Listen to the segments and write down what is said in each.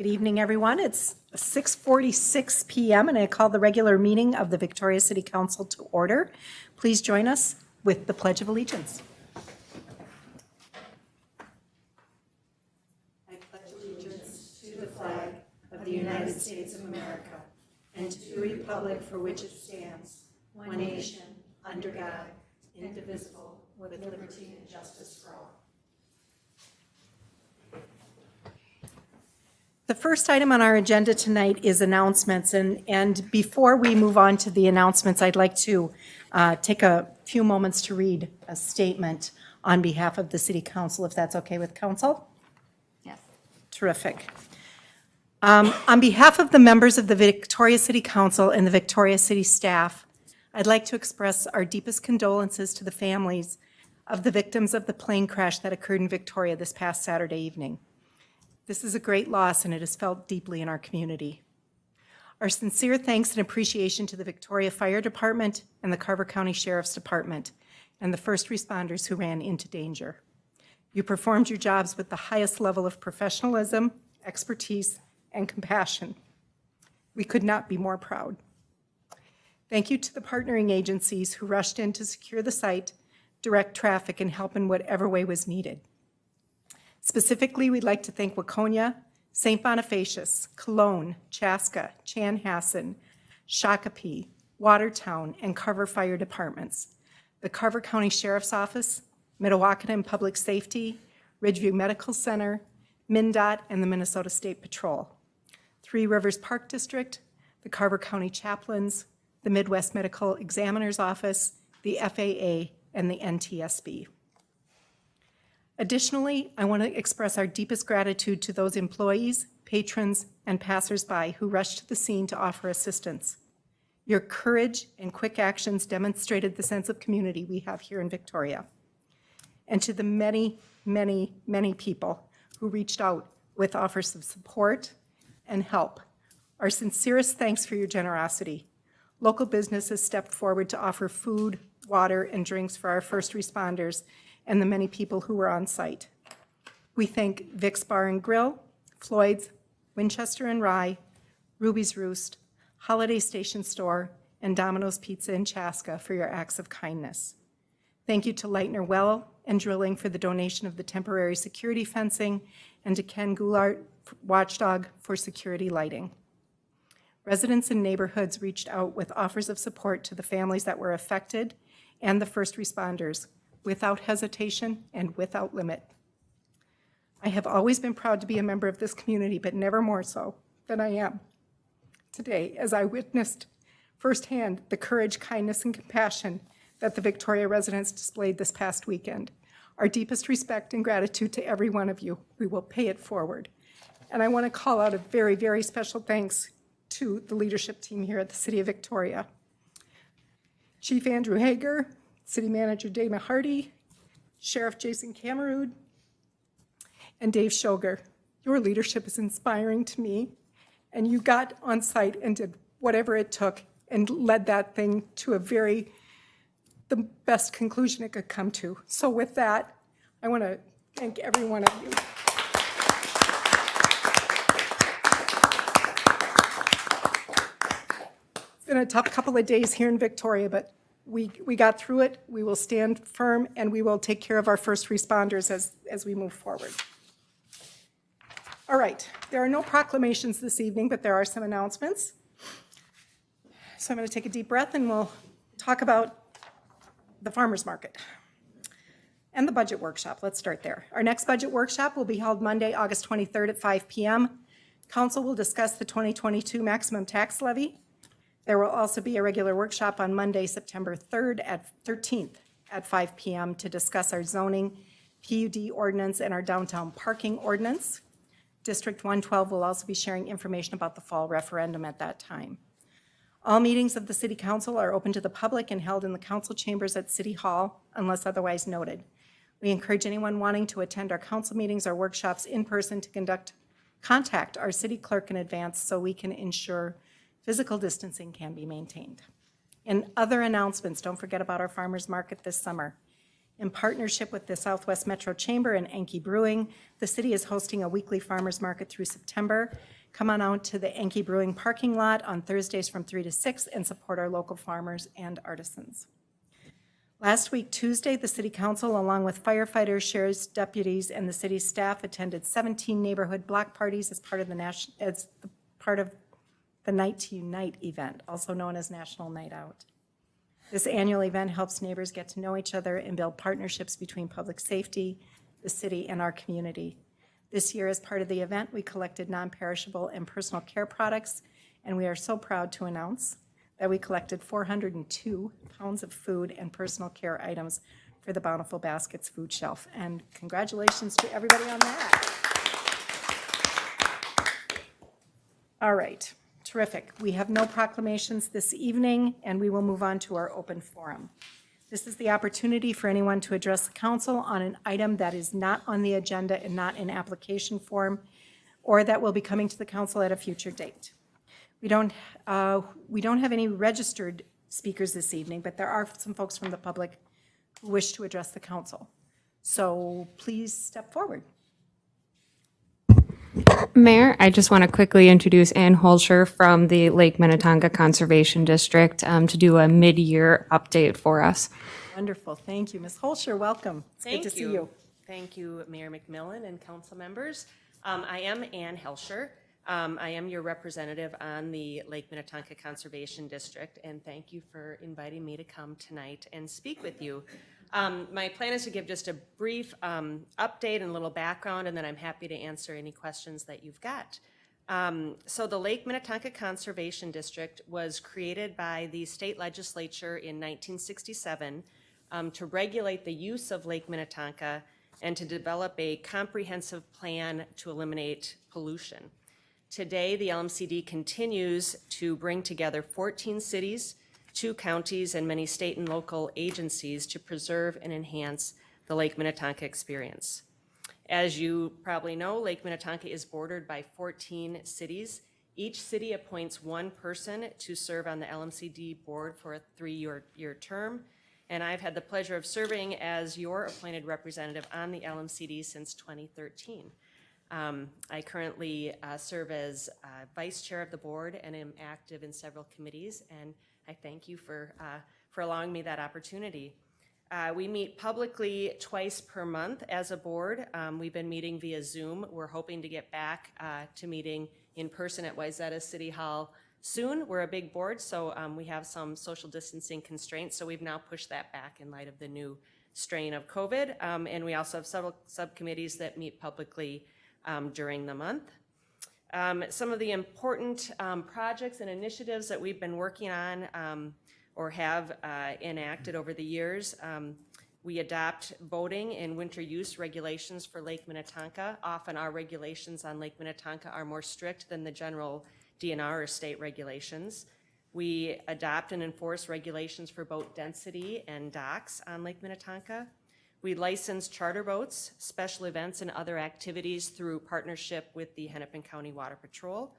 Good evening, everyone. It's 6:46 p.m. and I call the regular meeting of the Victoria City Council to order. Please join us with the Pledge of Allegiance. I pledge allegiance to the flag of the United States of America and to the republic for which it stands, one nation, under God, indivisible, with liberty and justice for all. The first item on our agenda tonight is announcements, and before we move on to the announcements, I'd like to take a few moments to read a statement on behalf of the City Council, if that's okay with Council. Yes. Terrific. On behalf of the members of the Victoria City Council and the Victoria City staff, I'd like to express our deepest condolences to the families of the victims of the plane crash that occurred in Victoria this past Saturday evening. This is a great loss, and it is felt deeply in our community. Our sincere thanks and appreciation to the Victoria Fire Department and the Carver County Sheriff's Department and the first responders who ran into danger. You performed your jobs with the highest level of professionalism, expertise, and compassion. We could not be more proud. Thank you to the partnering agencies who rushed in to secure the site, direct traffic, and help in whatever way was needed. Specifically, we'd like to thank Waconia, St. Bonifacius, Cologne, Chaska, Chanhassen, Shakopee, Watertown, and Carver Fire Departments, the Carver County Sheriff's Office, Mdewakanton Public Safety, Ridgeview Medical Center, MnDOT, and the Minnesota State Patrol, Three Rivers Park District, the Carver County Chaplains, the Midwest Medical Examiner's Office, the FAA, and the NTSB. Additionally, I want to express our deepest gratitude to those employees, patrons, and passersby who rushed to the scene to offer assistance. Your courage and quick actions demonstrated the sense of community we have here in Victoria. And to the many, many, many people who reached out with offers of support and help, our sincerest thanks for your generosity. Local businesses stepped forward to offer food, water, and drinks for our first responders and the many people who were on site. We thank Vic's Bar and Grill, Floyd's, Winchester and Rye, Ruby's Roost, Holiday Station Store, and Domino's Pizza in Chaska for your acts of kindness. Thank you to Leitner Well and Drilling for the donation of the temporary security fencing, and to Ken Goulart, Watchdog, for security lighting. Residents in neighborhoods reached out with offers of support to the families that were affected and the first responders, without hesitation and without limit. I have always been proud to be a member of this community, but never more so than I am today, as I witnessed firsthand the courage, kindness, and compassion that the Victoria residents displayed this past weekend. Our deepest respect and gratitude to every one of you. We will pay it forward. And I want to call out a very, very special thanks to the leadership team here at the City of Victoria. Chief Andrew Hager, City Manager Dana Hardy, Sheriff Jason Camerood, and Dave Shoger. Your leadership is inspiring to me, and you got on site and did whatever it took and led that thing to the best conclusion it could come to. So with that, I want to thank every one of you. It's been a tough couple of days here in Victoria, but we got through it. We will stand firm, and we will take care of our first responders as we move forward. All right, there are no proclamations this evening, but there are some announcements. So I'm going to take a deep breath, and we'll talk about the farmers market and the budget workshop. Let's start there. Our next budget workshop will be held Monday, August 23rd at 5 p.m. Council will discuss the 2022 maximum tax levy. There will also be a regular workshop on Monday, September 13th at 5 p.m. to discuss our zoning, PUD ordinance, and our downtown parking ordinance. District 112 will also be sharing information about the fall referendum at that time. All meetings of the City Council are open to the public and held in the council chambers at City Hall unless otherwise noted. We encourage anyone wanting to attend our council meetings or workshops in person to contact our city clerk in advance so we can ensure physical distancing can be maintained. In other announcements, don't forget about our farmers market this summer. In partnership with the Southwest Metro Chamber and Enki Brewing, the city is hosting a weekly farmers market through September. Come on out to the Enki Brewing parking lot on Thursdays from 3 to 6 and support our local farmers and artisans. Last week, Tuesday, the City Council, along with firefighters, sheriff's deputies, and the city staff, attended 17 neighborhood block parties as part of the Night to Unite event, also known as National Night Out. This annual event helps neighbors get to know each other and build partnerships between public safety, the city, and our community. This year, as part of the event, we collected non-perishable and personal care products, and we are so proud to announce that we collected 402 pounds of food and personal care items for the Bountiful Baskets food shelf. And congratulations to everybody on that. All right, terrific. We have no proclamations this evening, and we will move on to our open forum. This is the opportunity for anyone to address the council on an item that is not on the agenda and not in application form, or that will be coming to the council at a future date. We don't have any registered speakers this evening, but there are some folks from the public who wish to address the council. So please step forward. Mayor, I just want to quickly introduce Ann Hoelscher from the Lake Minnetonka Conservation District to do a mid-year update for us. Wonderful. Thank you. Ms. Hoelscher, welcome. It's good to see you. Thank you, Mayor McMillan and council members. I am Ann Hoelscher. I am your representative on the Lake Minnetonka Conservation District, and thank you for inviting me to come tonight and speak with you. My plan is to give just a brief update and a little background, and then I'm happy to answer any questions that you've got. So the Lake Minnetonka Conservation District was created by the state legislature in 1967 to regulate the use of Lake Minnetonka and to develop a comprehensive plan to eliminate pollution. Today, the LMCD continues to bring together 14 cities, 2 counties, and many state and local agencies to preserve and enhance the Lake Minnetonka experience. As you probably know, Lake Minnetonka is bordered by 14 cities. Each city appoints one person to serve on the LMCD board for a 3-year term, and I've had the pleasure of serving as your appointed representative on the LMCD since 2013. I currently serve as vice chair of the board and am active in several committees, and I thank you for allowing me that opportunity. We meet publicly twice per month as a board. We've been meeting via Zoom. We're hoping to get back to meeting in person at Wayzata City Hall soon. We're a big board, so we have some social distancing constraints, so we've now pushed that back in light of the new strain of COVID. And we also have several subcommittees that meet publicly during the month. Some of the important projects and initiatives that we've been working on or have enacted over the years. We adopt boating and winter use regulations for Lake Minnetonka. Often our regulations on Lake Minnetonka are more strict than the general DNR or state regulations. We adopt and enforce regulations for boat density and docks on Lake Minnetonka. We license charter boats, special events, and other activities through partnership with the Hennepin County Water Patrol.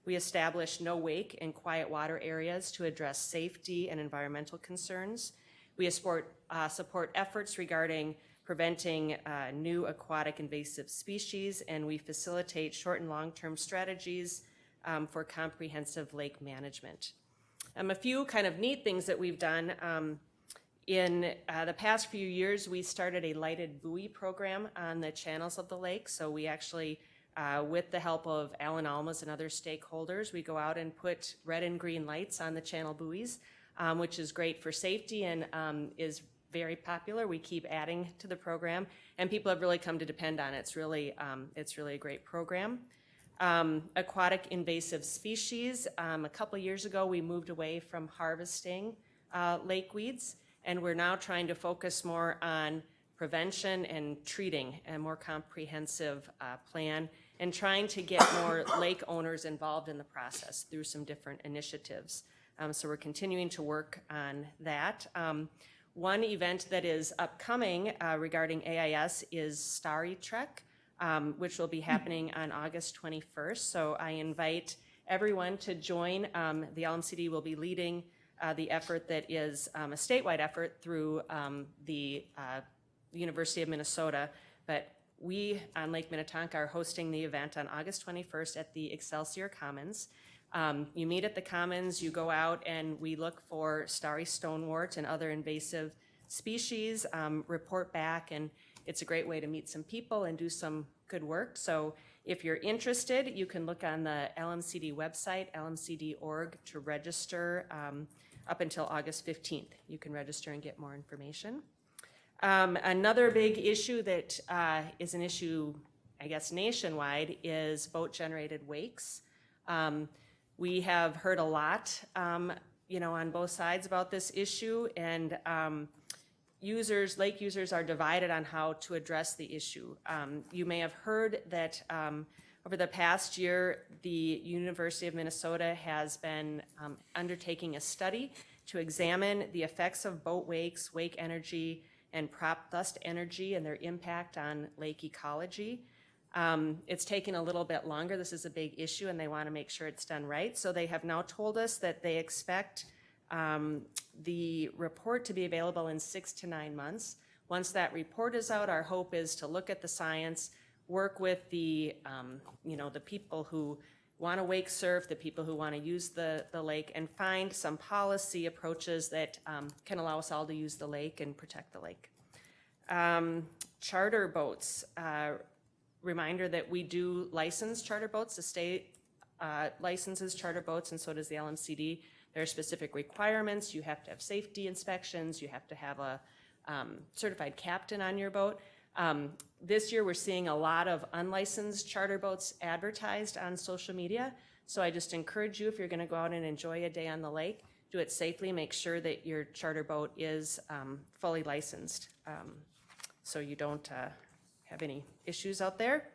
We establish no wake and quiet water areas to address safety and environmental concerns. We support efforts regarding preventing new aquatic invasive species, and we facilitate short and long-term strategies for comprehensive lake management. A few kind of neat things that we've done. In the past few years, we started a lighted buoy program on the channels of the lake. So we actually, with the help of Alan Almas and other stakeholders, we go out and put red and green lights on the channel buoys, which is great for safety and is very popular. We keep adding to the program, and people have really come to depend on it. It's really a great program. Aquatic invasive species. A couple years ago, we moved away from harvesting lake weeds, and we're now trying to focus more on prevention and treating a more comprehensive plan and trying to get more lake owners involved in the process through some different initiatives. So we're continuing to work on that. One event that is upcoming regarding AIS is Starry Trek, which will be happening on August 21st. So I invite everyone to join. The LMCD will be leading the effort that is a statewide effort through the University of Minnesota, but we on Lake Minnetonka are hosting the event on August 21st at the Excelsior Commons. You meet at the Commons, you go out, and we look for starry stonewort and other invasive species, report back, and it's a great way to meet some people and do some good work. So if you're interested, you can look on the LMCD website, lmcd.org, to register up until August 15th. You can register and get more information. Another big issue that is an issue, I guess, nationwide is boat-generated wakes. We have heard a lot, on both sides about this issue, and lake users are divided on how to address the issue. You may have heard that over the past year, the University of Minnesota has been undertaking a study to examine the effects of boat wakes, wake energy, and prop thrust energy and their impact on lake ecology. It's taken a little bit longer. This is a big issue, and they want to make sure it's done right. So they have now told us that they expect the report to be available in 6 to 9 months. Once that report is out, our hope is to look at the science, work with the people who want to wake surf, the people who want to use the lake, and find some policy approaches that can allow us all to use the lake and protect the lake. Charter boats. Reminder that we do license charter boats. The state licenses charter boats, and so does the LMCD. There are specific requirements. You have to have safety inspections. You have to have a certified captain on your boat. This year, we're seeing a lot of unlicensed charter boats advertised on social media. So I just encourage you, if you're going to go out and enjoy a day on the lake, do it safely. Make sure that your charter boat is fully licensed, so you don't have any issues out there.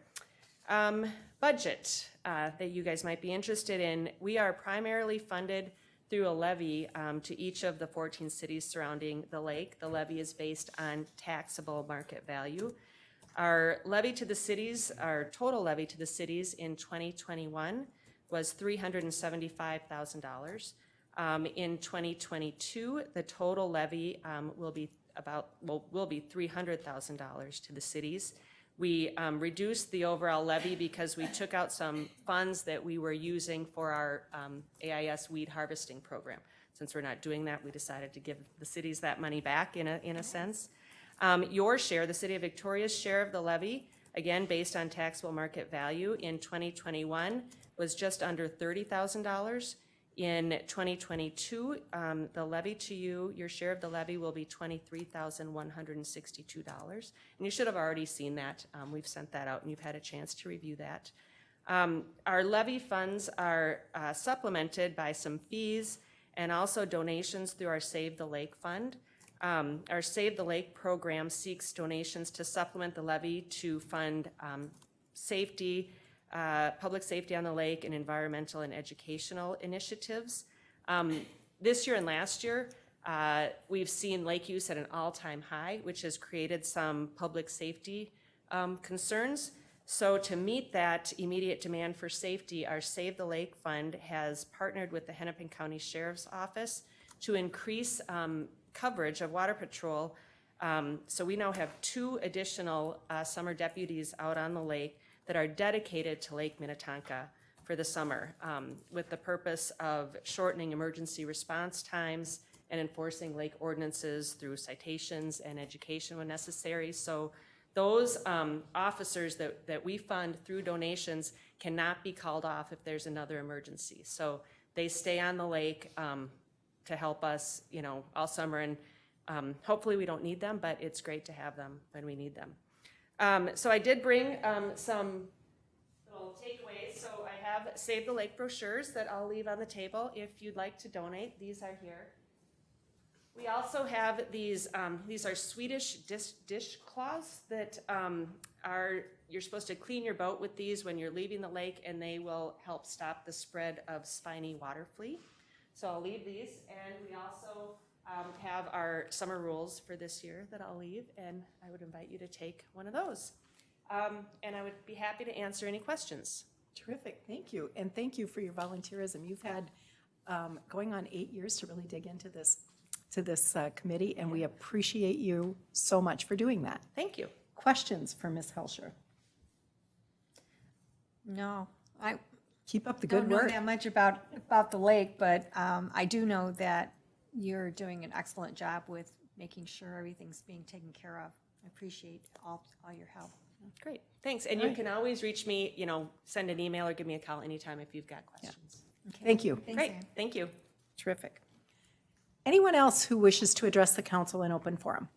Budget that you guys might be interested in. We are primarily funded through a levy to each of the 14 cities surrounding the lake. The levy is based on taxable market value. Our levy to the cities, our total levy to the cities in 2021 was $375,000. In 2022, the total levy will be $300,000 to the cities. We reduced the overall levy because we took out some funds that we were using for our AIS weed harvesting program. Since we're not doing that, we decided to give the cities that money back in a sense. Your share, the City of Victoria's share of the levy, again based on taxable market value, in 2021 was just under $30,000. In 2022, the levy to you, your share of the levy will be $23,162. And you should have already seen that. We've sent that out and you've had a chance to review that. Our levy funds are supplemented by some fees and also donations through our Save the Lake Fund. Our Save the Lake program seeks donations to supplement the levy to fund safety, public safety on the lake, and environmental and educational initiatives. This year and last year, we've seen lake use at an all-time high, which has created some public safety concerns. So to meet that immediate demand for safety, our Save the Lake Fund has partnered with the Hennepin County Sheriff's Office to increase coverage of water patrol. So we now have 2 additional summer deputies out on the lake that are dedicated to Lake Minnetonka for the summer, with the purpose of shortening emergency response times and enforcing lake ordinances through citations and education when necessary. So those officers that we fund through donations cannot be called off if there's another emergency. So they stay on the lake to help us, all summer, and hopefully we don't need them, but it's great to have them when we need them. So I did bring some little takeaways. So I have Save the Lake brochures that I'll leave on the table if you'd like to donate. These are here. We also have these are Swedish dishcloths that you're supposed to clean your boat with these when you're leaving the lake, and they will help stop the spread of spiny water flea. So I'll leave these, and we also have our summer rules for this year that I'll leave, and I would invite you to take one of those. And I would be happy to answer any questions. Terrific, thank you. And thank you for your volunteerism. You've had going on 8 years to really dig into this committee, and we appreciate you so much for doing that. Thank you. questions for Ms. Hoelscher? No, I Keep up the don't good know work. that much about the lake, but I do know that you're doing an excellent job with making sure everything's being taken care of. I appreciate all your help. Great, thanks. And you can always reach me, send an email or give me a call anytime if you've got questions. Thank you. Great, thank you. Terrific. Anyone else who wishes to address the council in open forum?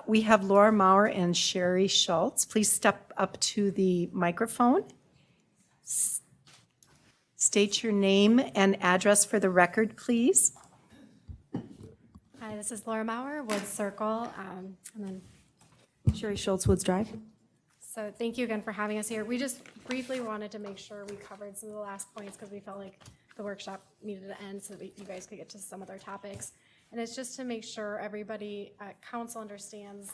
We have Laura Maurer and Sherry Schultz. Please step up to the microphone. State your name and address for the record, please. Hi, this is Laura Maurer, Woods Circle, and then, Sherry Schultz, Woods Drive. so thank you again for having us here. We just briefly wanted to make sure we covered some of the last points because we felt like the workshop needed to end so that you guys could get to some other topics. And it's just to make sure everybody at council understands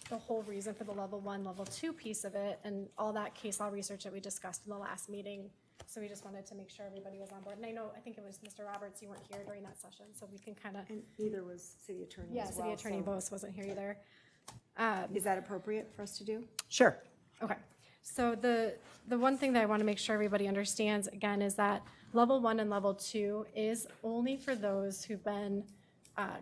the whole reason for the level 1, level 2 piece of it and all that case law research that we discussed in the last meeting. So we just wanted to make sure everybody was on board. And I think it was Mr. Roberts, you weren't here during that session, so we can kind of, And neither was city attorney yeah, as well. City Attorney so Bose wasn't here either. Is that appropriate for us to do? Sure. Okay, so the one thing that I want to make sure everybody understands, again, is that level 1 and level 2 is only for those who've been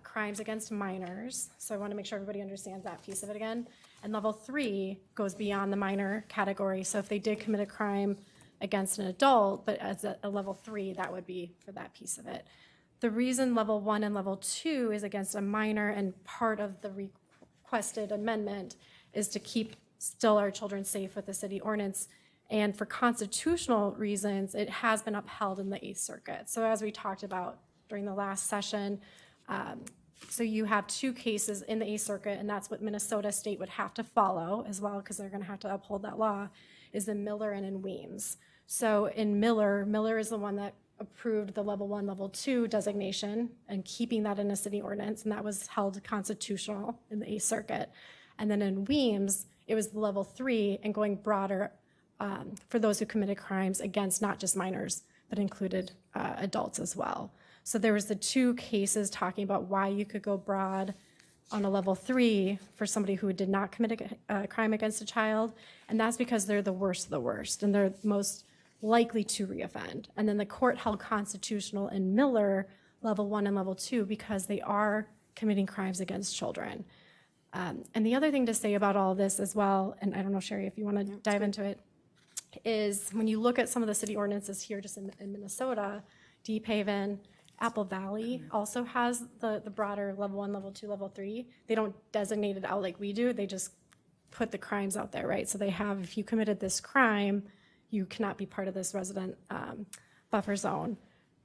crimes against minors. So I want to make sure everybody understands that piece of it again. And level 3 goes beyond the minor category. So if they did commit a crime against an adult, but as a level 3, that would be for that piece of it. The reason level 1 and level 2 is against a minor and part of the requested amendment is to keep still our children safe with the city ordinance. And for constitutional reasons, it has been upheld in the 8th Circuit. So as we talked about during the last session, so you have 2 cases in the 8th Circuit, and that's what Minnesota State would have to follow as well, because they're going to have to uphold that law, is in Miller and in Weems. So in Miller is the one that approved the level 1, level 2 designation and keeping that in a city ordinance, and that was held constitutional in the 8th Circuit. And then in Weems, it was the level 3 and going broader for those who committed crimes against not just minors, but included adults as well. So there was the 2 cases talking about why you could go broad on a level 3 for somebody who did not commit a crime against a child, and that's because they're the worst of the worst, and they're most likely to reoffend. And then the court held constitutional in Miller, level 1 and level 2, because they are committing crimes against children. And the other thing to say about all of this as well, and I don't know, Sherry, if you want to dive into it, is when you look at some of the city ordinances here just in Minnesota, Deep Haven, Apple Valley also has the broader level 1, level 2, level 3. They don't designate it out like we do. They just put the crimes out there, right? So they have, if you committed this crime, you cannot be part of this resident buffer zone.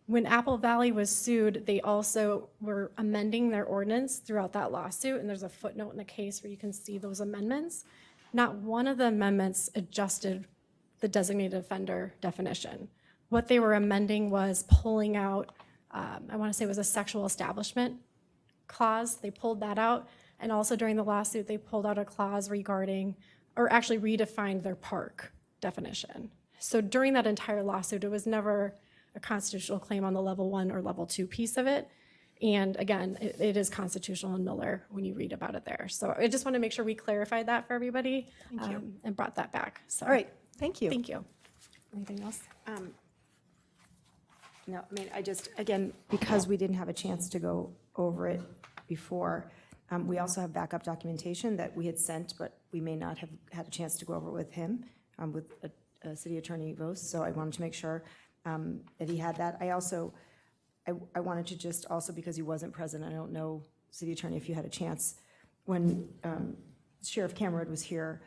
When Apple Valley was sued, they also were amending their ordinance throughout that lawsuit, and there's a footnote in the case where you can see those amendments. Not one of the amendments adjusted the designated offender definition. What they were amending was pulling out, I want to say it was a sexual establishment clause. They pulled that out. And also during the lawsuit, they pulled out a clause regarding, or actually redefined their park definition. So during that entire lawsuit, it was never a constitutional claim on the level 1 or level 2 piece of it. And again, it is constitutional in Miller when you read about it there. So I just want to make sure we clarified that for everybody and brought that back. So, All right, thank you. Thank you. Anything else? No, I mean, I just, again, because we didn't have a chance to go over it before, we also have backup documentation that we had sent, but we may not have had a chance to go over with him, with City Attorney Vos, so I wanted to make sure that he had that. I also, I wanted to just also, because he wasn't present, I don't know, City Attorney, if you had a chance, when Sheriff Cameron was here,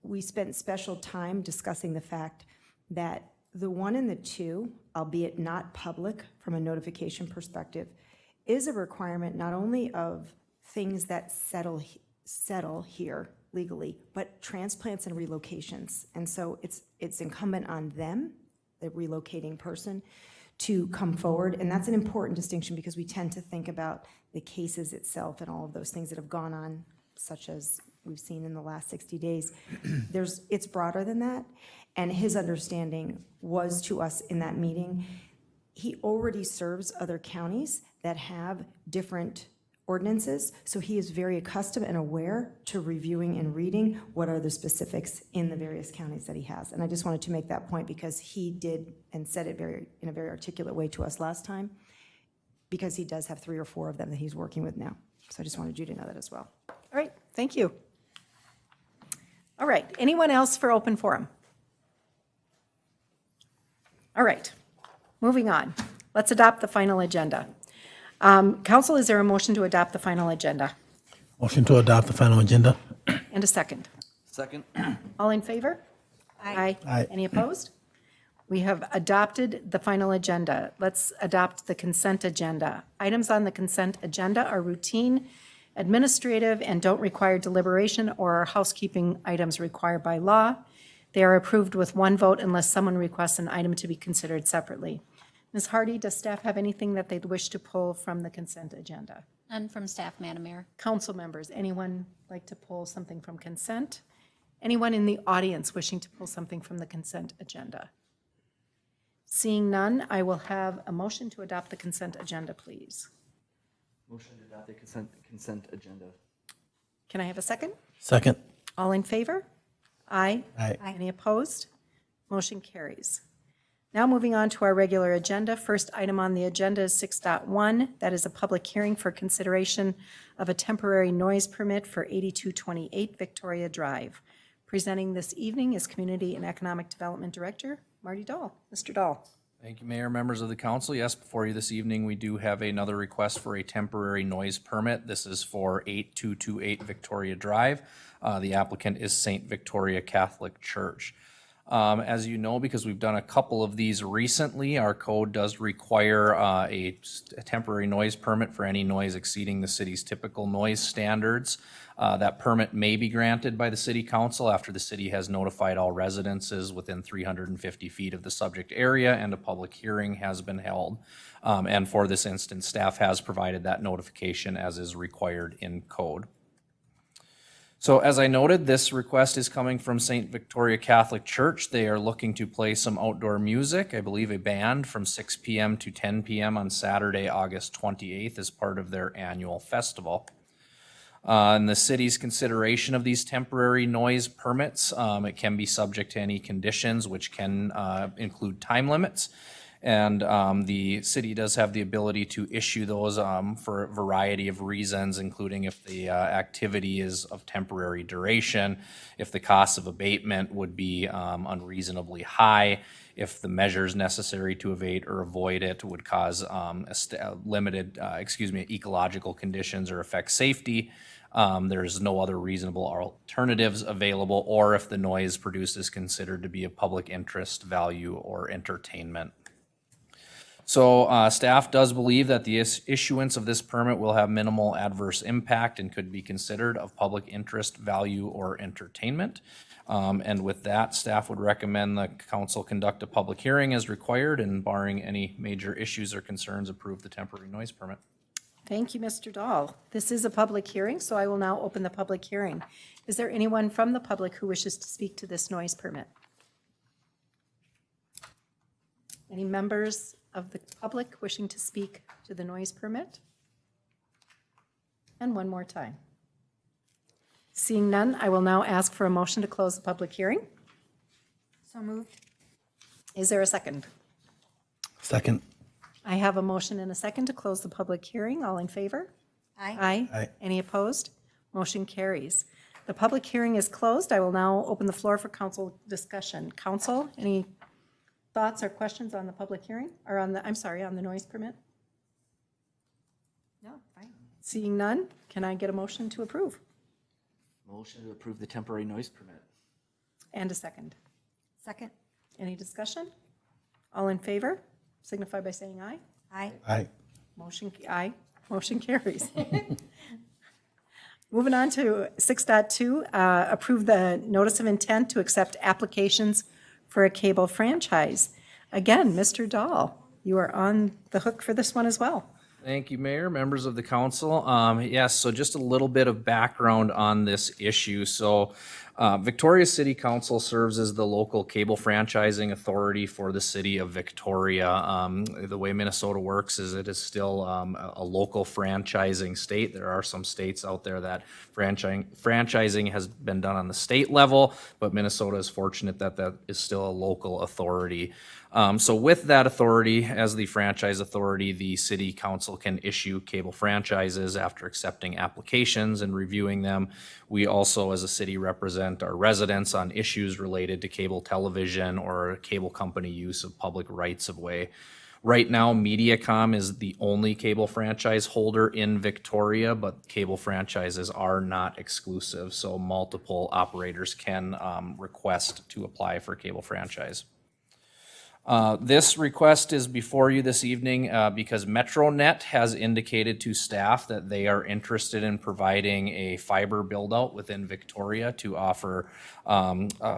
we spent special time discussing the fact that the 1 and the 2, albeit not public from a notification perspective, is a requirement not only of things that settle here legally, but transplants and relocations. And so it's incumbent on them, the relocating person, to come forward. And that's an important distinction because we tend to think about the cases itself and all of those things that have gone on such as we've seen in the last 60 days. It's broader than that, and his understanding was to us in that meeting, he already serves other counties that have different ordinances, so he is very accustomed and aware to reviewing and reading what are the specifics in the various counties that he has. And I just wanted to make that point because he did and said it in a very articulate way to us last time, because he does have 3 or 4 of them that he's working with now. So I just wanted you to know that as well. All right, thank you. All right, anyone else for open forum? All right, moving on. Let's adopt the final agenda. Council, is there a motion to adopt the final agenda? Motion to adopt the final agenda. And a second. Second. All in favor? Aye. Aye. Any opposed? We have adopted the final agenda. Let's adopt the consent agenda. Items on the consent agenda are routine, administrative, and don't require deliberation or are housekeeping items required by law. They are approved with 1 vote unless someone requests an item to be considered separately. Ms. Hardy, does staff have anything that they'd wish to pull from the consent agenda? None from staff, Madam Mayor. Council members, anyone like to pull something from consent? Anyone in the audience wishing to pull something from the consent agenda? Seeing none, I will have a motion to adopt the consent agenda, please. Motion to adopt the consent agenda. Can I have a second? Second. All in favor? Aye. Aye. Any opposed? Motion carries. Now moving on to our regular agenda. First item on the agenda is 6.1. That is a public hearing for consideration of a temporary noise permit for 8228 Victoria Drive. Presenting this evening is Community and Economic Development Director Marty Dahl. Mr. Dahl. Thank you, Mayor, members of the council. Yes, before you this evening, we do have another request for a temporary noise permit. This is for 8228 Victoria Drive. The applicant is St. Victoria Catholic Church. As you know, because we've done a couple of these recently, our code does require a temporary noise permit for any noise exceeding the city's typical noise standards. That permit may be granted by the city council after the city has notified all residences within 350 feet of the subject area and a public hearing has been held. And for this instance, staff has provided that notification as is required in code. So as I noted, this request is coming from St. Victoria Catholic Church. They are looking to play some outdoor music, I believe a band, from 6 p.m. to 10 p.m. on Saturday, August 28th as part of their annual festival. And the city's consideration of these temporary noise permits, it can be subject to any conditions, which can include time limits. And the city does have the ability to issue those for a variety of reasons, including if the activity is of temporary duration, if the cost of abatement would be unreasonably high, if the measures necessary to abate or avoid it would cause limited, ecological conditions or affect safety. There's no other reasonable alternatives available, or if the noise produced is considered to be of public interest, value, or entertainment. So staff does believe that the issuance of this permit will have minimal adverse impact and could be considered of public interest, value, or entertainment. And with that, staff would recommend the council conduct a public hearing as required and barring any major issues or concerns, approve the temporary noise permit. Thank you, Mr. Dahl. This is a public hearing, so I will now open the public hearing. Is there anyone from the public who wishes to speak to this noise permit? Any members of the public wishing to speak to the noise permit? And one more time. Seeing none, I will now ask for a motion to close the public hearing. So moved. Is there a second? Second. I have a motion and a second to close the public hearing. All in favor? Aye. Aye. Aye. Any opposed? Motion carries. The public hearing is closed. I will now open the floor for council discussion. Council, any thoughts or questions on the public hearing, or on the, on the noise permit? No, fine. Seeing none, can I get a motion to approve? Motion to approve the temporary noise permit. And a second. Second. Any discussion? All in favor? Signify by saying aye. Aye. Aye. Aye. Motion carries. Moving on to 6.2, approve the notice of intent to accept applications for a cable franchise. Again, Mr. Dahl, you are on the hook for this one as well. Thank you, Mayor, members of the council. Yes, so just a little bit of background on this issue. So Victoria City Council serves as the local cable franchising authority for the city of Victoria. The way Minnesota works is it is still a local franchising state. There are some states out there that franchising has been done on the state level, but Minnesota is fortunate that that is still a local authority. So with that authority, as the franchise authority, the city council can issue cable franchises after accepting applications and reviewing them. We also, as a city, represent our residents on issues related to cable television or cable company use of public rights of way. Right now, Mediacom is the only cable franchise holder in Victoria, but cable franchises are not exclusive, so multiple operators can request to apply for a cable franchise. This request is before you this evening because MetroNet has indicated to staff that they are interested in providing a fiber build-out within Victoria to offer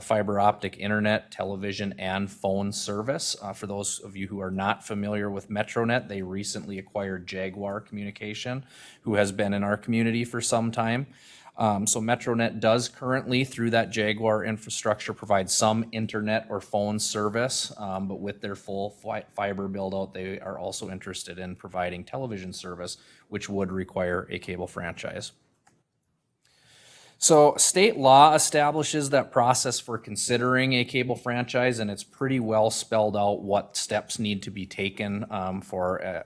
fiber optic internet, television, and phone service. For those of you who are not familiar with MetroNet, they recently acquired Jaguar Communication, who has been in our community for some time. So MetroNet does currently, through that Jaguar infrastructure, provide some internet or phone service, but with their full fiber build-out, they are also interested in providing television service, which would require a cable franchise. So state law establishes that process for considering a cable franchise, and it's pretty well spelled out what steps need to be taken for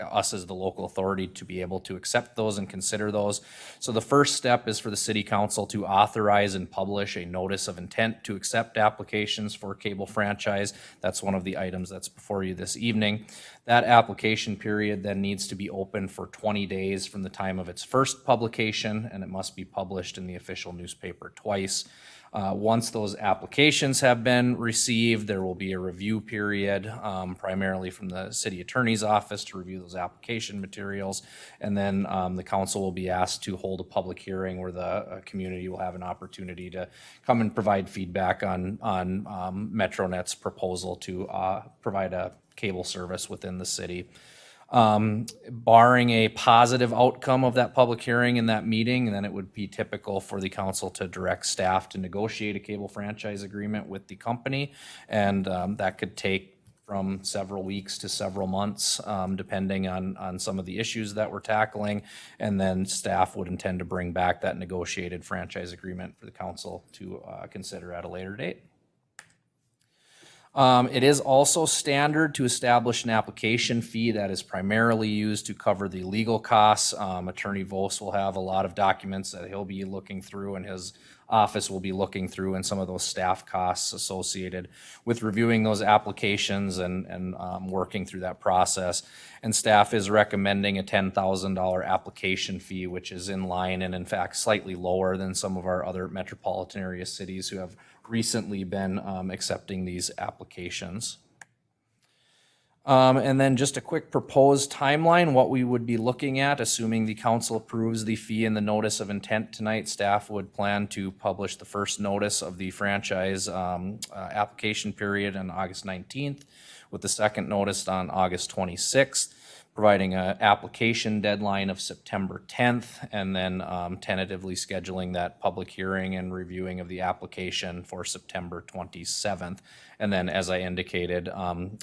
us as the local authority to be able to accept those and consider those. So the first step is for the city council to authorize and publish a notice of intent to accept applications for cable franchise. That's one of the items that's before you this evening. That application period then needs to be open for 20 days from the time of its first publication, and it must be published in the official newspaper twice. Once those applications have been received, there will be a review period, primarily from the city attorney's office to review those application materials. And then the council will be asked to hold a public hearing where the community will have an opportunity to come and provide feedback on MetroNet's proposal to provide a cable service within the city. Barring a positive outcome of that public hearing in that meeting, then it would be typical for the council to direct staff to negotiate a cable franchise agreement with the company. And that could take from several weeks to several months, depending on some of the issues that we're tackling. And then staff would intend to bring back that negotiated franchise agreement for the council to consider at a later date. It is also standard to establish an application fee that is primarily used to cover the legal costs. Attorney Vos will have a lot of documents that he'll be looking through, and his office will be looking through, and some of those staff costs associated with reviewing those applications and working through that process. And staff is recommending a $10,000 application fee, which is in line and in fact slightly lower than some of our other metropolitan area cities who have recently been accepting these applications. And then just a quick proposed timeline, what we would be looking at, assuming the council approves the fee and the notice of intent tonight. Staff would plan to publish the first notice of the franchise application period on August 19th, with the second notice on August 26th, providing an application deadline of September 10th, and then tentatively scheduling that public hearing and reviewing of the application for September 27th. And then, as I indicated,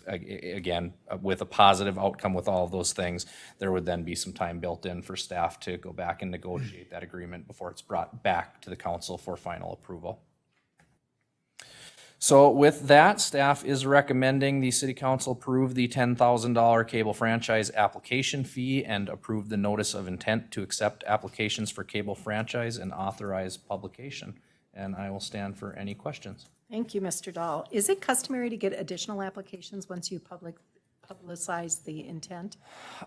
again, with a positive outcome with all of those things, there would then be some time built in for staff to go back and negotiate that agreement before it's brought back to the council for final approval. So with that, staff is recommending the city council approve the $10,000 cable franchise application fee and approve the notice of intent to accept applications for cable franchise and authorize publication. And I will stand for any questions. Thank you, Mr. Dahl. Is it customary to get additional applications once you publicize the intent?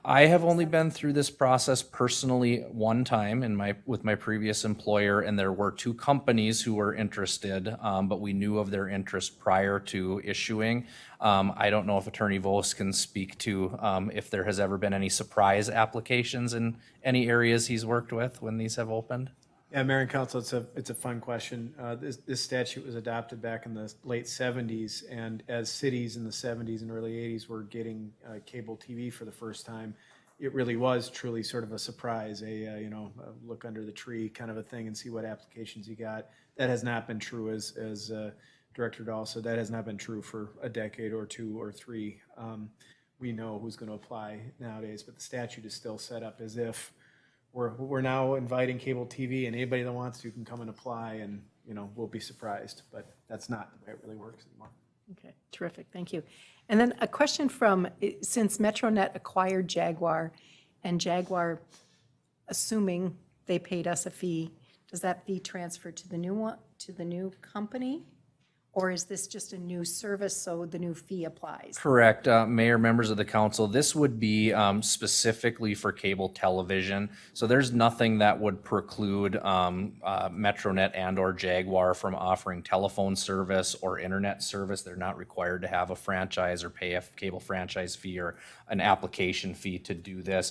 I have only been through this process personally one time with my previous employer, and there were two companies who were interested, but we knew of their interest prior to issuing. I don't know if Attorney Vos can speak to if there has ever been any surprise applications in any areas he's worked with when these have opened. Yeah, Mayor and Council, it's a fun question. This statute was adopted back in the late 70s, and as cities in the 70s and early 80s were getting cable TV for the first time, it really was truly sort of a surprise, a look under the tree kind of a thing and see what applications you got. That has not been true, as Director Dahl said, that has not been true for a decade or two or three. We know who's going to apply nowadays, but the statute is still set up as if we're now inviting cable TV, and anybody that wants to can come and apply, and we'll be surprised. But that's not the way it really works anymore. Okay, terrific, thank you. And then a question from, since MetroNet acquired Jaguar, and Jaguar, assuming they paid us a fee, does that fee transfer to the new one, to the new company? Or is this just a new service, so the new fee applies? Correct. Mayor, members of the council, this would be specifically for cable television. So there's nothing that would preclude MetroNet and or Jaguar from offering telephone service or internet service. They're not required to have a franchise or pay a cable franchise fee or an application fee to do this.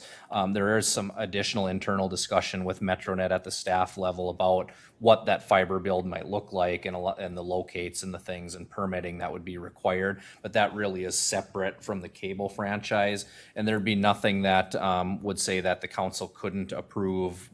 There is some additional internal discussion with MetroNet at the staff level about what that fiber build might look like and the locates and the things and permitting that would be required, but that really is separate from the cable franchise, and there'd be nothing that would say that the council couldn't approve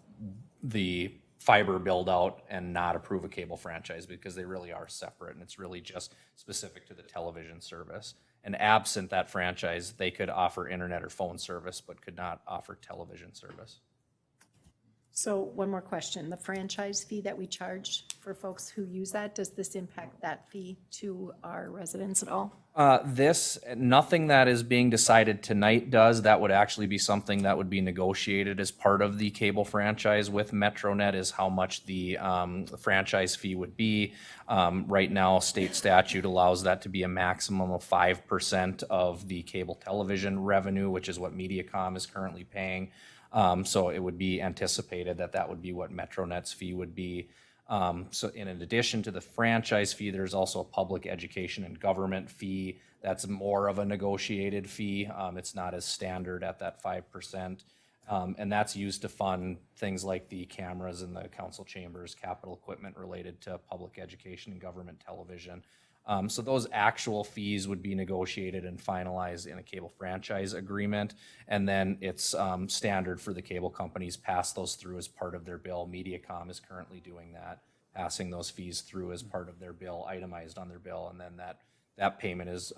the fiber build out and not approve a cable franchise, because they really are separate, and it's really just specific to the television service. And absent that franchise, they could offer internet or phone service, but could not offer television service. So one more question, the franchise fee that we charge for folks who use that, does this impact that fee to our residents at all? Nothing that is being decided tonight does. That would actually be something that would be negotiated as part of the cable franchise with MetroNet, is how much the franchise fee would be. Right now, state statute allows that to be a maximum of 5% of the cable television revenue, which is what Mediacom is currently paying. So it would be anticipated that that would be what MetroNet's fee would be. So in addition to the franchise fee, there's also a public education and government fee. That's more of a negotiated fee. It's not as standard at that 5%. And that's used to fund things like the cameras in the council chambers, capital equipment related to public education and government television. So those actual fees would be negotiated and finalized in a cable franchise agreement. And then it's standard for the cable companies pass those through as part of their bill. Mediacom is currently doing that, passing those fees through as part of their bill, itemized on their bill. And then that payment is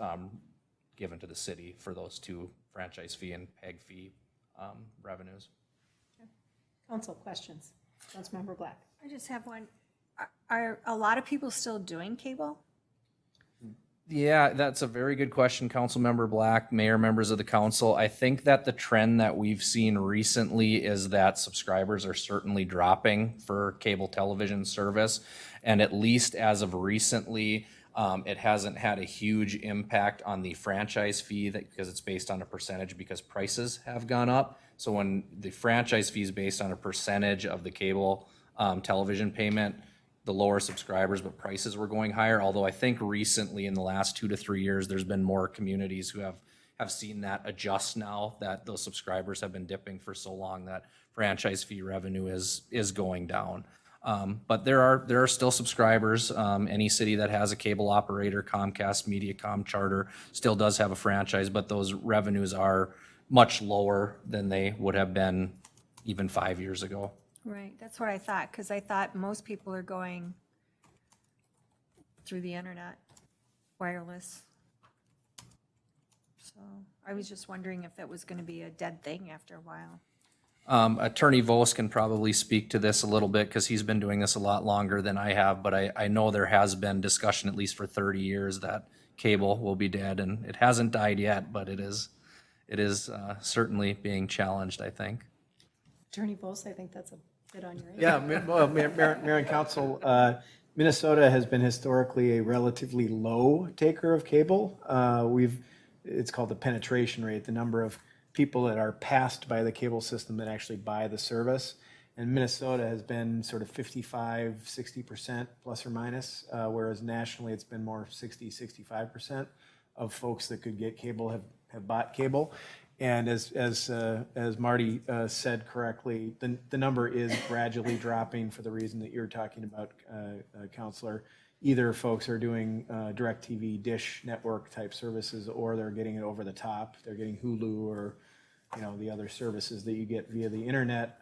given to the city for those two franchise fee and PEG fee revenues. Council questions? Councilmember Black. I just have one. Are a lot of people still doing cable? Yeah, that's a very good question, Councilmember Black, Mayor, members of the council. I think that the trend that we've seen recently is that subscribers are certainly dropping for cable television service. And at least as of recently, it hasn't had a huge impact on the franchise fee because it's based on a percentage because prices have gone up. So when the franchise fee is based on a percentage of the cable television payment, the lower subscribers, but prices were going higher. Although I think recently in the last 2 to 3 years, there's been more communities who have seen that adjust now that those subscribers have been dipping for so long that franchise fee revenue is going down. But there are still subscribers. Any city that has a cable operator, Comcast, Mediacom, Charter, still does have a franchise, but those revenues are much lower than they would have been even 5 years ago. Right, that's what I thought, because I thought most people are going through the internet, wireless. So I was just wondering if that was going to be a dead thing after a while. Attorney Vos can probably speak to this a little bit because he's been doing this a lot longer than I have, but I know there has been discussion at least for 30 years that cable will be dead, and it hasn't died yet, but it is certainly being challenged, I think. Attorney Bose, I think that's a bit on your end. Yeah, Mayor and Council, Minnesota has been historically a relatively low taker of cable. It's called the penetration rate, the number of people that are passed by the cable system that actually buy the service. And Minnesota has been sort of 55, 60% plus or minus, whereas nationally it's been more 60, 65% of folks that could get cable have bought cable. And as Marty said correctly, the number is gradually dropping for the reason that you're talking about, Counselor. Either folks are doing DirecTV, Dish network type services, or they're getting it over the top. They're getting Hulu or the other services that you get via the internet.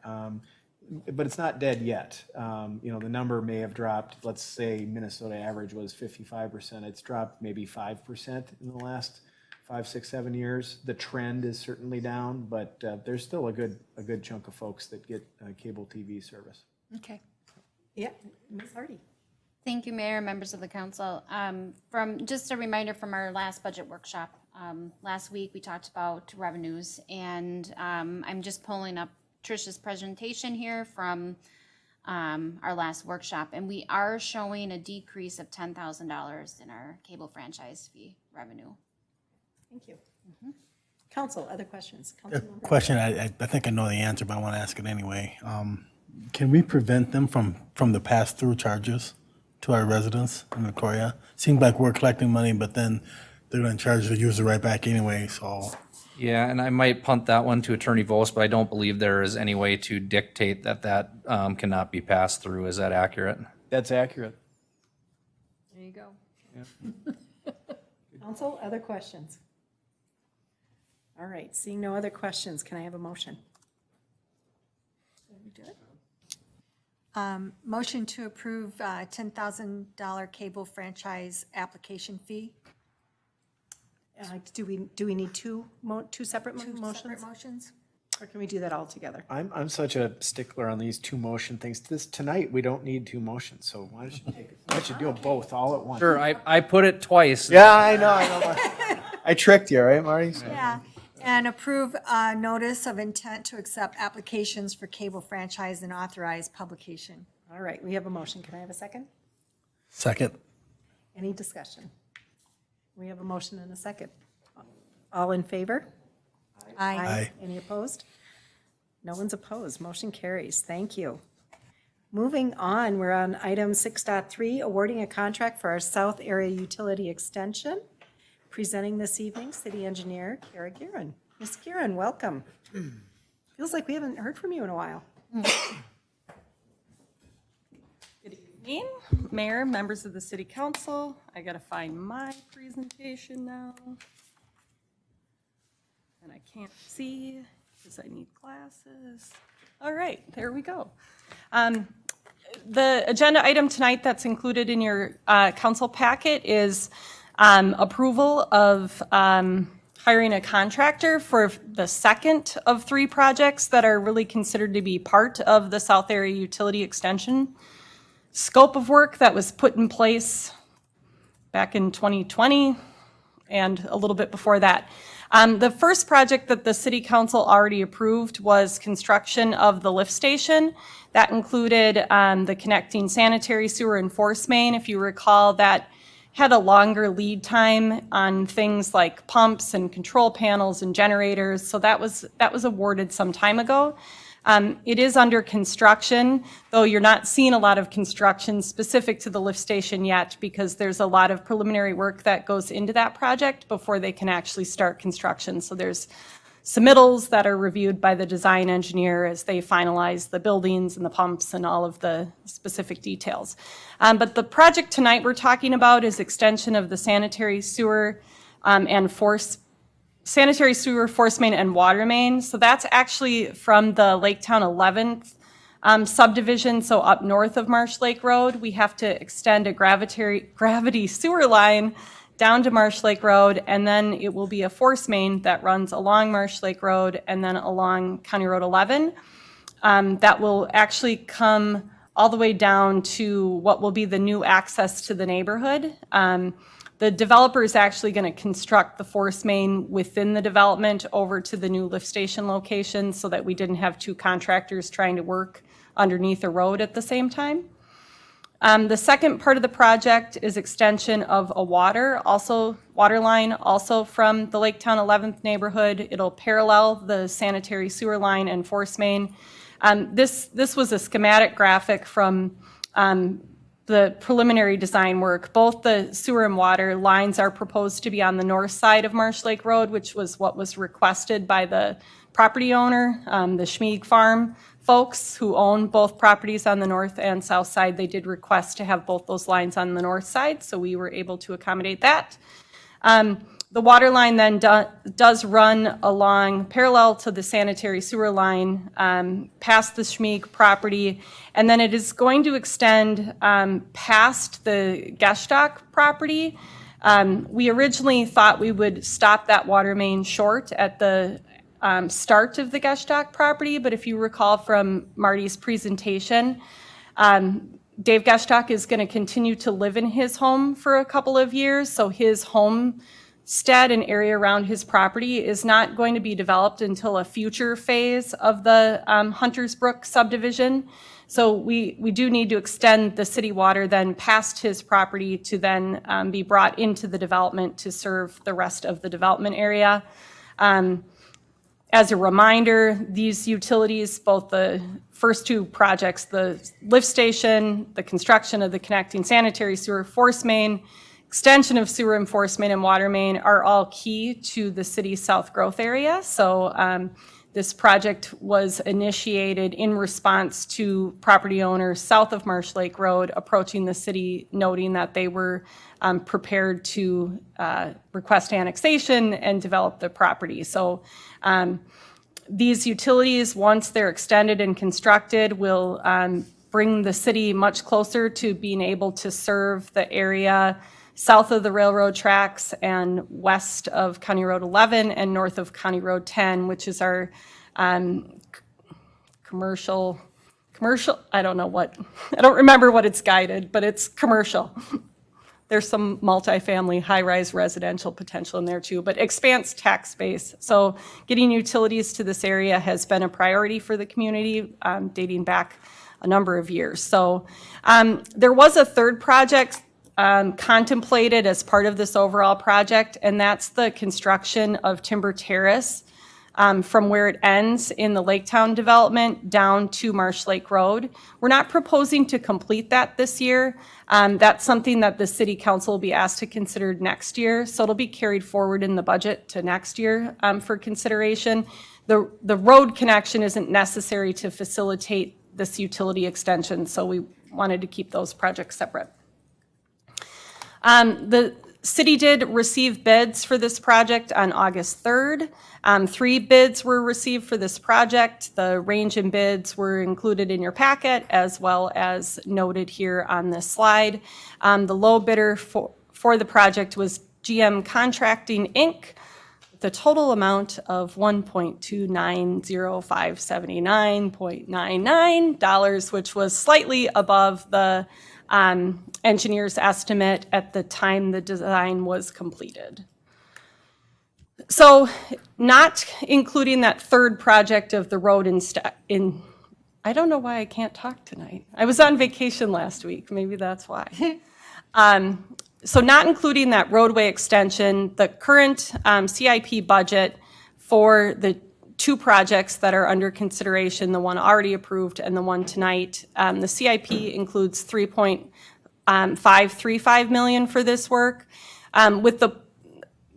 But it's not dead yet. The number may have dropped. Let's say Minnesota average was 55%. It's dropped maybe 5% in the last 5, 6, 7 years. The trend is certainly down, but there's still a good chunk of folks that get cable TV service. Okay. Yeah, Ms. Hardy. Thank you, Mayor, members of the council. From just a reminder from our last budget workshop, last week we talked about revenues, and I'm just pulling up Tricia's presentation here from our last workshop, and we are showing a decrease of $10,000 in our cable franchise fee revenue. Thank you. Council, other questions? Councilmember? Question, I think I know the answer, but I want to ask it anyway. Can we prevent them from the pass-through charges to our residents in Victoria? Seems like we're collecting money, but then they're going to charge the user right back anyway, so. Yeah, and I might punt that one to Attorney Vos, but I don't believe there is any way to dictate that cannot be passed through. Is that accurate? That's accurate. There you go. Council, other questions? All right, seeing no other questions, can I have a motion? Motion to approve $10,000 cable franchise application fee. Do we need two separate motions? Separate motions? Or can we do that all together? I'm such a stickler on these two motion things. Tonight, we don't need two motions, so why don't you do them both all at once? Sure, I put it twice. Yeah, I know. I tricked you, right, Marty? Yeah. And approve notice of intent to accept applications for cable franchise and authorized publication. All right, we have a motion. Can I have a second? Second. Any discussion? We have a motion and a second. All in favor? Aye. Any opposed? No one's opposed. Motion carries. Thank you. Moving on, we're on item 6.3, awarding a contract for our South Area Utility Extension. Presenting this evening, City Engineer Kara Guerin. Ms. Guerin, welcome. Feels like we haven't heard from you in a while. Good evening, Mayor, members of the City Council. I gotta find my presentation now. And I can't see because I need glasses. All right, there we go. The agenda item tonight that's included in your council packet is approval of hiring a contractor for the second of 3 projects that are really considered to be part of the South Area Utility Extension scope of work that was put in place back in 2020 and a little bit before that. The first project that the City Council already approved was construction of the lift station. That included the connecting sanitary sewer and forcemain. If you recall, that had a longer lead time on things like pumps and control panels and generators, so that was awarded some time ago. It is under construction, though you're not seeing a lot of construction specific to the lift station yet because there's a lot of preliminary work that goes into that project before they can actually start construction. So there's submittals that are reviewed by the design engineer as they finalize the buildings and the pumps and all of the specific details. But the project tonight we're talking about is extension of the sanitary sewer sanitary sewer, force main, and water main. So that's actually from the Laketown 11th subdivision, so up north of Marsh Lake Road. We have to extend a gravity sewer line down to Marsh Lake Road, and then it will be a force main that runs along Marsh Lake Road and then along County Road 11. That will actually come all the way down to what will be the new access to the neighborhood. The developer is actually going to construct the force main within the development over to the new lift station location so that we didn't have 2 contractors trying to work underneath a road at the same time. The second part of the project is extension of a water line, also from the Laketown 11th neighborhood. It'll parallel the sanitary sewer line and force main. This was a schematic graphic from the preliminary design work. Both the sewer and water lines are proposed to be on the north side of Marsh Lake Road, which was what was requested by the property owner, the Schmieg Farm folks who own both properties on the north and south side. They did request to have both those lines on the north side, so we were able to accommodate that. The water line then does run along parallel to the sanitary sewer line past the Schmeek property, and then it is going to extend past the Geshtak property. We originally thought we would stop that water main short at the start of the Geshtak property, but if you recall from Marty's presentation, Dave Geshtak is going to continue to live in his home for a couple of years, so his homestead and area around his property is not going to be developed until a future phase of the Hunters Brook subdivision. So we do need to extend the city water then past his property to then be brought into the development to serve the rest of the development area. As a reminder, these utilities, both the first two projects, the lift station, the construction of the connecting sanitary sewer force main, extension of sewer and force main and water main, are all key to the city's south growth area. So this project was initiated in response to property owners south of Marsh Lake Road approaching the city, noting that they were prepared to request annexation and develop the property. So these utilities, once they're extended and constructed, will bring the city much closer to being able to serve the area south of the railroad tracks and west of County Road 11 and north of County Road 10, which is our commercial, I don't remember what it's guided, but it's commercial. There's some multifamily high-rise residential potential in there too, but expands tax base. So getting utilities to this area has been a priority for the community dating back a number of years. So there was a third project contemplated as part of this overall project, and that's the construction of Timber Terrace from where it ends in the Laketown development down to Marsh Lake Road. We're not proposing to complete that this year. That's something that the City Council will be asked to consider next year, so it'll be carried forward in the budget to next year for consideration. The road connection isn't necessary to facilitate this utility extension, so we wanted to keep those projects separate. The city did receive bids for this project on August 3rd. 3 bids were received for this project. The range in bids were included in your packet as well as noted here on this slide. The low bidder for the project was GM Contracting, Inc., the total amount of $1,290,579.99, which was slightly above the engineer's estimate at the time the design was completed. So not including that third project of the road in I don't know why I can't talk tonight. I was on vacation last week, maybe that's why. So not including that roadway extension, the current CIP budget for the 2 projects that are under consideration, the one already approved and the one tonight, the CIP includes $3.535 million for this work. With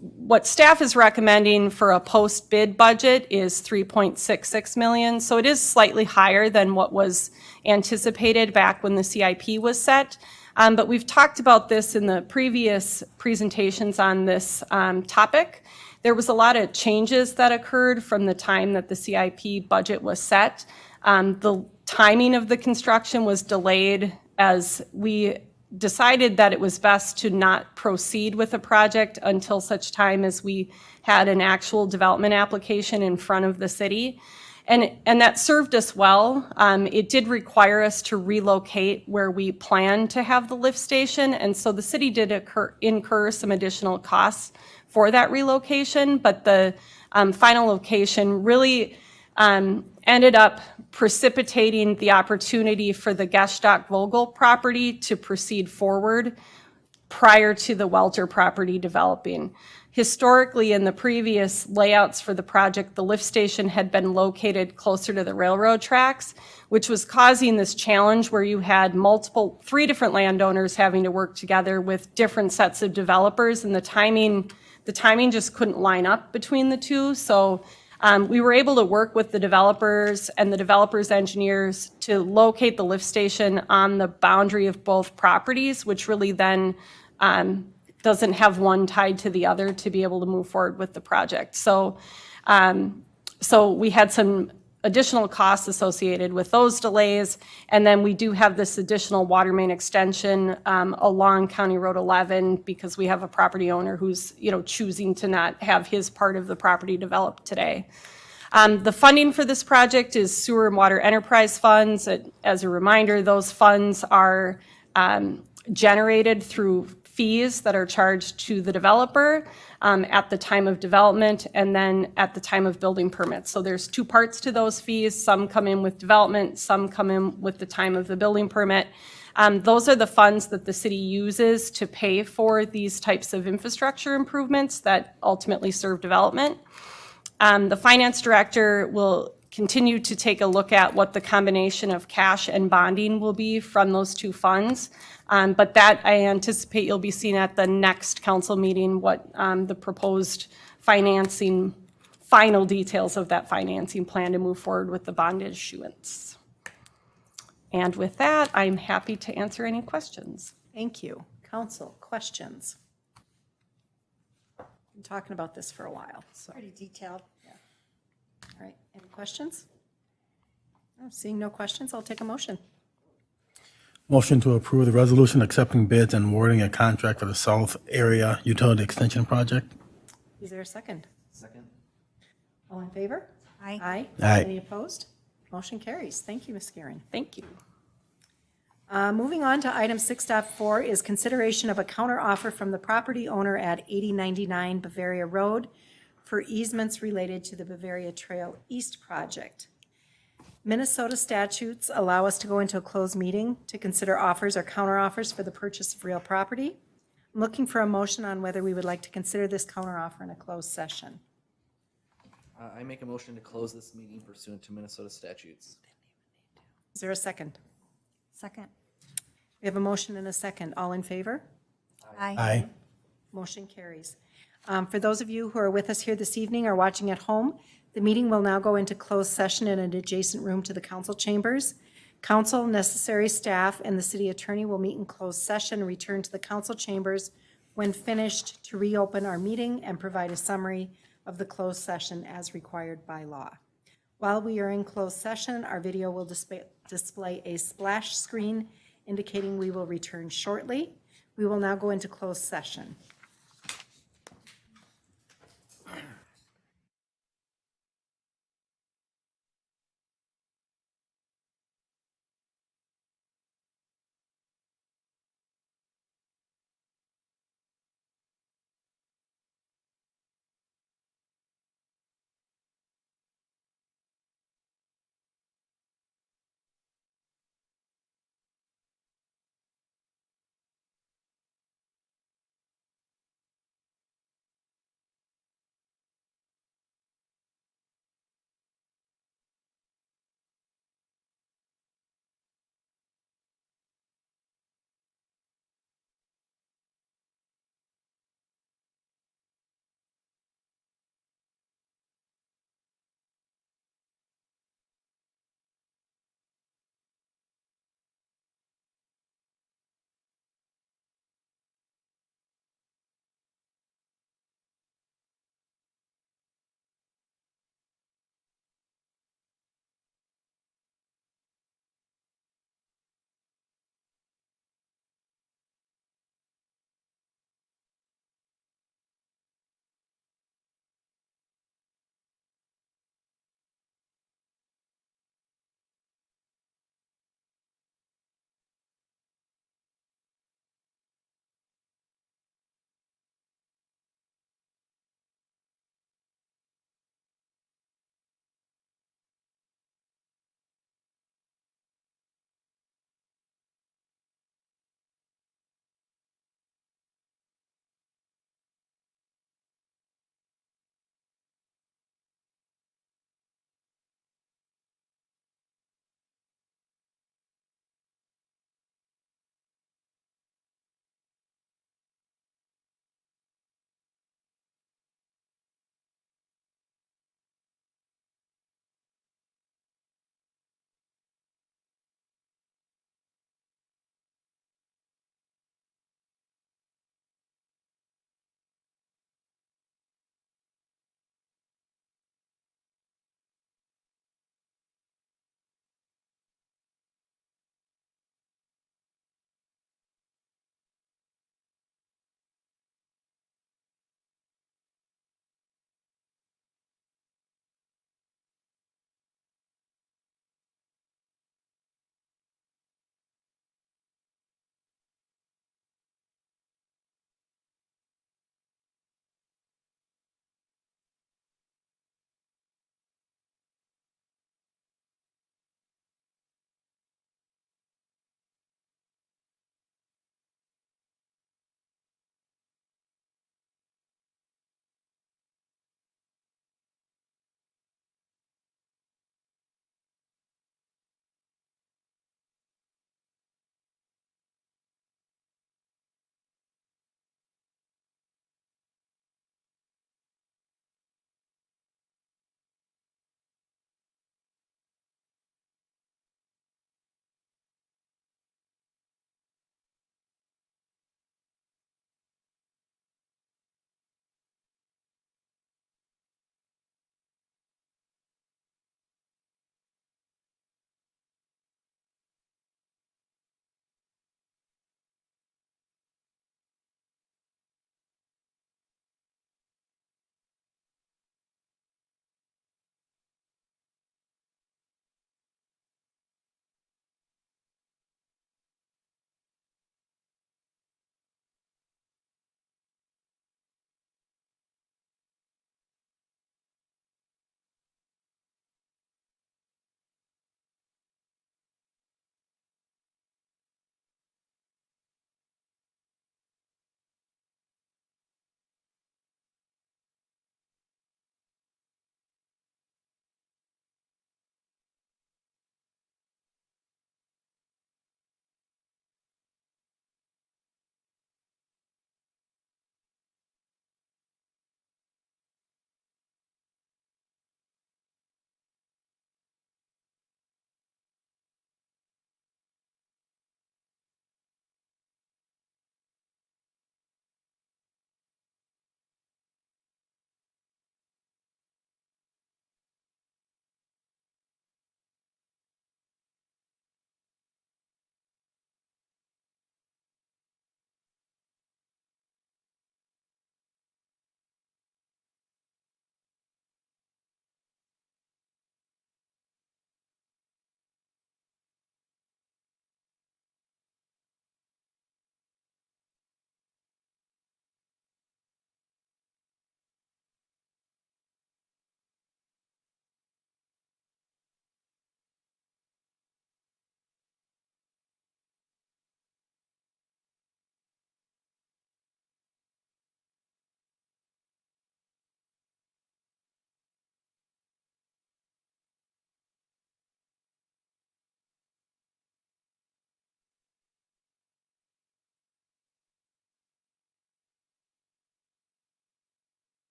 what staff is recommending for a post-bid budget is $3.66 million, so it is slightly higher than what was anticipated back when the CIP was set. But we've talked about this in the previous presentations on this topic. There was a lot of changes that occurred from the time that the CIP budget was set. The timing of the construction was delayed as we decided that it was best to not proceed with the project until such time as we had an actual development application in front of the city. And that served us well. It did require us to relocate where we planned to have the lift station, and so the city did incur some additional costs for that relocation, but the final location really ended up precipitating the opportunity for the Geshtak-Vogel property to proceed forward prior to the Welter property developing. Historically, in the previous layouts for the project, the lift station had been located closer to the railroad tracks, which was causing this challenge where you had 3 different landowners having to work together with different sets of developers, and the timing just couldn't line up between the two. So we were able to work with the developers and the developers' engineers to locate the lift station on the boundary of both properties, which really then doesn't have one tied to the other to be able to move forward with the project. So we had some additional costs associated with those delays. And then we do have this additional water main extension along County Road 11 because we have a property owner who's, choosing to not have his part of the property developed today. The funding for this project is Sewer and Water Enterprise Funds. As a reminder, those funds are generated through fees that are charged to the developer at the time of development and then at the time of building permits. So there's two parts to those fees. Some come in with development, some come in with the time of the building permit. Those are the funds that the city uses to pay for these types of infrastructure improvements that ultimately serve development. The finance director will continue to take a look at what the combination of cash and bonding will be from those two funds. But that I anticipate you'll be seeing at the next council meeting, what the proposed financing, final details of that financing plan to move forward with the bond issuance. And with that, I'm happy to answer any questions. Thank you. Council, questions? Been talking about this for a while, so. Pretty detailed. All right, any questions? Seeing no questions, I'll take a motion. Motion to approve the resolution accepting bids and awarding a contract for the South Area Utility Extension Project. Is there a second? Second? All in favor? Aye. Aye. Aye. Any opposed? Motion carries. Thank you, Ms. Guerin. Thank you. Moving on to item 6.4 is consideration of a counteroffer from the property owner at 8099 Bavaria Road for easements related to the Bavaria Trail East project. Minnesota statutes allow us to go into a closed meeting to consider offers or counteroffers for the purchase of real property. I'm looking for a motion on whether we would like to consider this counteroffer in a closed session. I make a motion to close this meeting pursuant to Minnesota statutes. Is there a second? Second. We have a motion and a second. All in favor? Aye. Motion carries. For those of you who are with us here this evening or watching at home, the meeting will now go into closed session in an adjacent room to the council chambers. Council, necessary staff, and the city attorney will meet in closed session and return to the council chambers when finished to reopen our meeting and provide a summary of the closed session as required by law. While we are in closed session, our video will display a splash screen indicating we will return shortly. We will now go into closed session.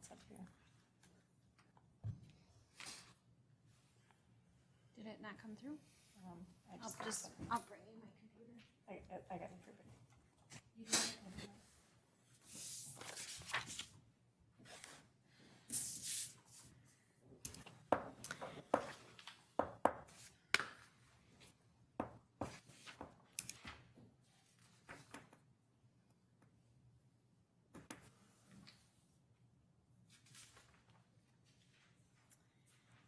It's up here. Did it not come through? I I'll just- I'll bring you my computer. I got it.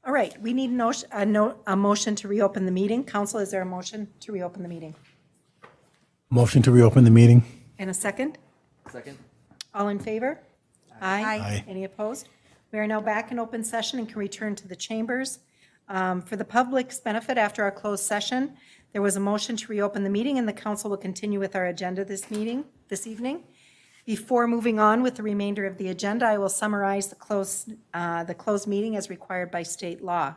All right, we need a motion to reopen the meeting. Council, is there a motion to reopen the meeting? Motion to reopen the meeting. And a second? Second? All in favor? Aye. Aye. Any opposed? We are now back in open session and can return to the chambers. For the public's benefit, after our closed session, there was a motion to reopen the meeting, and the council will continue with our agenda this evening. Before moving on with the remainder of the agenda, I will summarize the closed meeting as required by state law.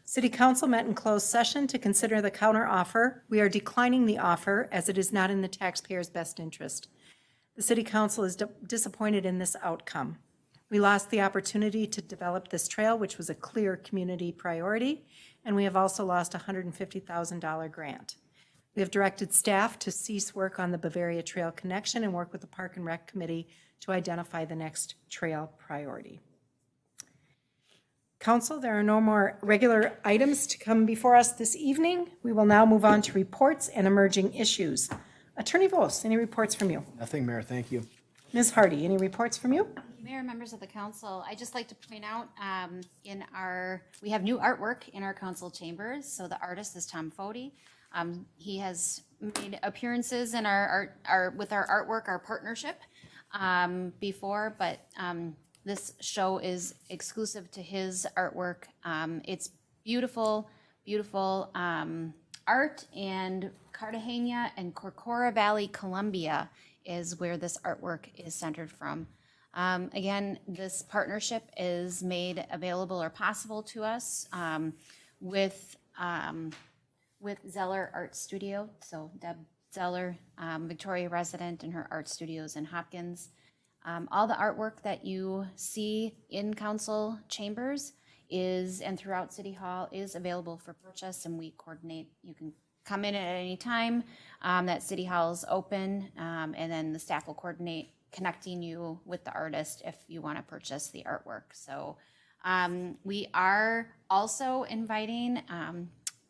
City Council met in closed session to consider the counteroffer. We are declining the offer as it is not in the taxpayers' best interest. The City Council is disappointed in this outcome. We lost the opportunity to develop this trail, which was a clear community priority, and we have also lost a $150,000 grant. We have directed staff to cease work on the Bavaria Trail connection and work with the Park and Rec Committee to identify the next trail priority. Council, there are no more regular items to come before us this evening. We will now move on to reports and emerging issues. Attorney Vos, any reports from you? Nothing, Mayor, thank you. Ms. Hardy, any reports from you? Mayor, members of the council, I just like to point out, we have new artwork in our council chambers. So the artist is Tom Fody. He has made appearances in with our artwork, our partnership, before, but this show is exclusive to his artwork. It's beautiful, beautiful art, and Cartagena and Corcora Valley, Colombia is where this artwork is centered from. Again, this partnership is made available or possible to us with Zeller Art Studio. So Deb Zeller, Victoria resident, and her art studios in Hopkins. All the artwork that you see in council chambers and throughout City Hall is available for purchase, and we coordinate. You can come in at any time that City Hall is open, and then the staff will coordinate connecting you with the artist if you want to purchase the artwork. So we are also inviting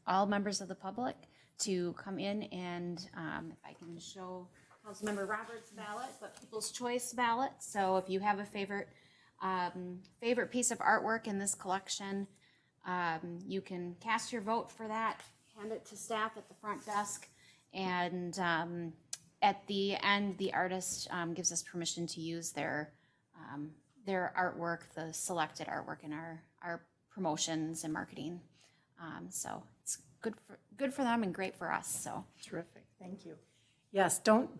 all members of the public to come in and if I can show Councilmember Roberts' ballot, but People's Choice ballot. So if you have a favorite piece of artwork in this collection, you can cast your vote for that, hand it to staff at the front desk, and at the end, the artist gives us permission to use their artwork, the selected artwork in our promotions and marketing. So it's good for them and great for us. So Terrific, thank you. Yes, don't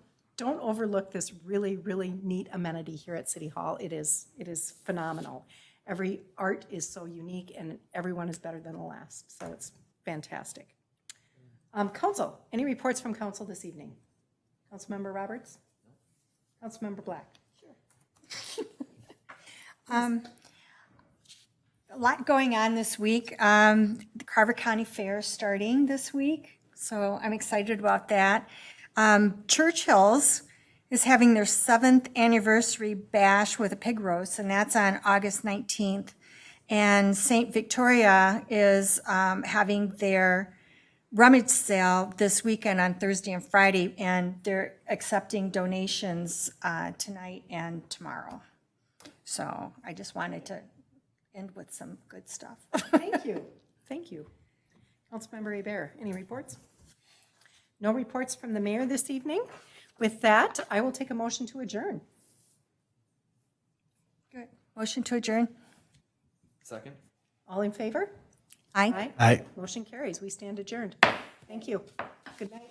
overlook this really, really neat amenity here at City Hall. It is phenomenal. Every art is so unique and everyone is better than the last, so it's fantastic. Council, any reports from council this evening? Councilmember Roberts? Councilmember Black? A lot going on this week. The Carver County Fair is starting this week, so I'm excited about that. Churchill's is having their 7th anniversary bash with a pig roast, and that's on August 19th. And St. Victoria is having their rummage sale this weekend on Thursday and Friday, and they're accepting donations tonight and tomorrow. So I just wanted to end with some good stuff. Thank you, thank you. Councilmember Hebert, any reports? No reports from the mayor this evening. With that, I will take a motion to adjourn. Good. Motion to adjourn? Second? All in favor? Aye. Aye. Motion carries. We stand adjourned. Thank you. Good night.